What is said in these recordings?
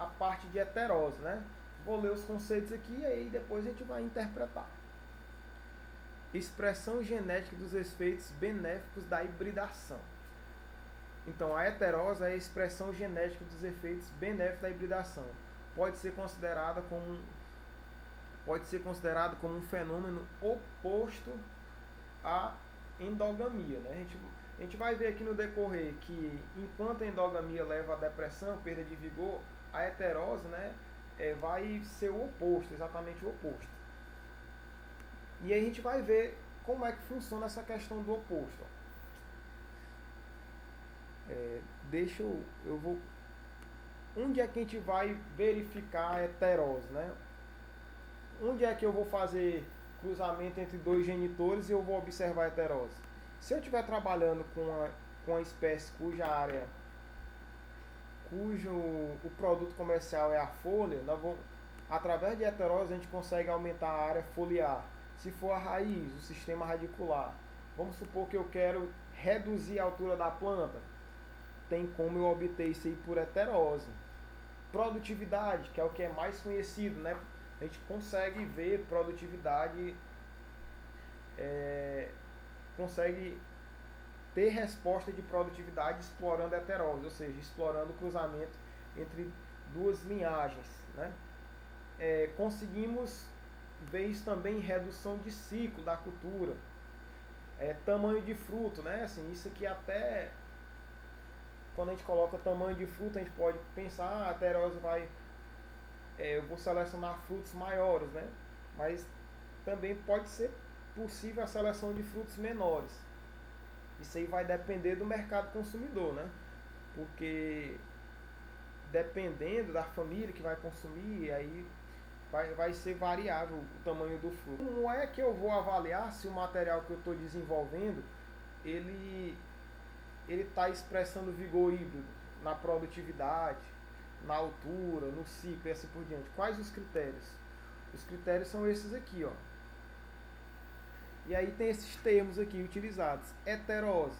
a parte de heterose, né? Vou ler os conceitos aqui e aí depois a gente vai interpretar. Expressão genética dos efeitos benéficos da hibridação. Então, a heterose é a expressão genética dos efeitos benéficos da hibridação. Pode ser considerado como um fenômeno oposto à endogamia, né? A gente vai ver aqui no decorrer que enquanto a endogamia leva à depressão, perda de vigor, a heterose, né, vai ser o oposto, exatamente o oposto. E aí a gente vai ver como é que funciona essa questão do oposto. Eu vou. Onde é que a gente vai verificar a heterose, né? Onde é que eu vou fazer cruzamento entre dois genitores e eu vou observar a heterose? Se eu estiver trabalhando com a espécie cujo o produto comercial é a folha, através de heterose a gente consegue aumentar a área foliar. Se for a raiz, o sistema radicular, vamos supor que eu quero reduzir a altura da planta, tem como eu obter isso aí por heterose. Produtividade, que é o que é mais conhecido, né? A gente consegue ver produtividade, consegue ter resposta de produtividade explorando a heterose, ou seja, explorando o cruzamento entre duas linhagens, né? Conseguimos ver isso também em redução de ciclo da cultura, tamanho de fruto, né? Assim, isso aqui até quando a gente coloca tamanho de fruto, a gente pode pensar, a heterose vai, eu vou selecionar frutos maiores, né? Mas também pode ser possível a seleção de frutos menores. Isso aí vai depender do mercado consumidor, né? Porque dependendo da família que vai consumir, aí vai ser variável o tamanho do fruto. Como é que eu vou avaliar se o material que eu estou desenvolvendo, ele está expressando vigor híbrido na produtividade, na altura, no ciclo e assim por diante? Quais os critérios? Os critérios são esses aqui, ó. E aí tem esses termos aqui utilizados. Heterose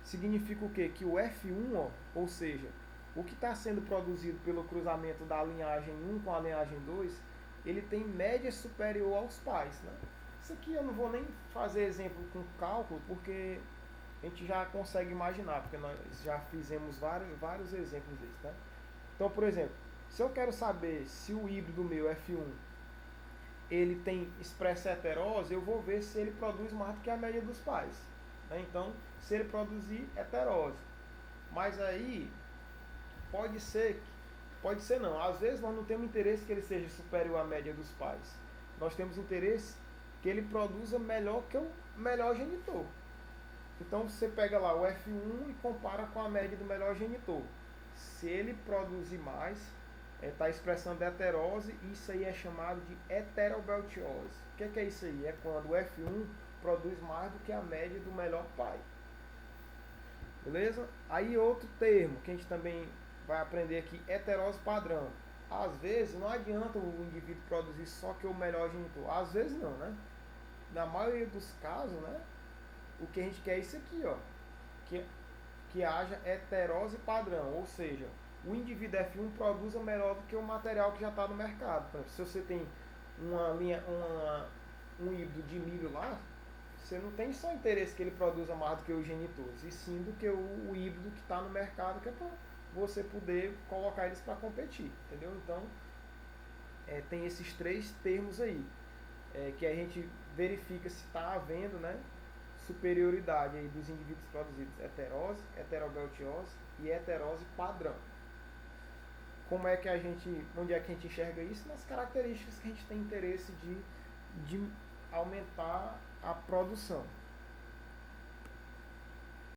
significa o quê? Que o F1, ó, ou seja, o que está sendo produzido pelo cruzamento da linhagem 1 com a linhagem 2, ele tem média superior aos pais, né? Isso aqui eu não vou nem fazer exemplo com cálculo, porque a gente já consegue imaginar, porque nós já fizemos vários exemplos desses, né? Então, por exemplo, se eu quero saber se o híbrido meu F1 ele tem expressa heterose, eu vou ver se ele produz mais do que a média dos pais, né? Então, se ele produzir heterose, mas aí pode ser não, às vezes nós não temos interesse que ele seja superior à média dos pais, nós temos interesse que ele produza melhor que o melhor genitor. Então você pega lá o F1 e compara com a média do melhor genitor. Se ele produzir mais, está expressando heterose, isso aí é chamado de heterobeltiose. O que é isso aí? É quando o F1 produz mais do que a média do melhor pai. Beleza? Aí outro termo que a gente também vai aprender aqui, heterose padrão. Às vezes não adianta o indivíduo produzir só que o melhor genitor. Às vezes não, né? Na maioria dos casos, né? O que a gente quer é isso aqui, ó. Que haja heterose padrão, ou seja, o indivíduo F1 produza melhor do que o material que já está no mercado. Por exemplo, se você tem um híbrido de milho lá, você não tem só interesse que ele produza mais do que os genitores, e sim do que o híbrido que está no mercado, que é para você poder colocar eles para competir, entendeu? Então, tem esses três termos aí, que a gente verifica se está havendo, né, superioridade aí dos indivíduos produzidos, heterose, heterobeltiose e heterose padrão. Como é que onde é que a gente enxerga isso? Nas características que a gente tem interesse de aumentar a produção.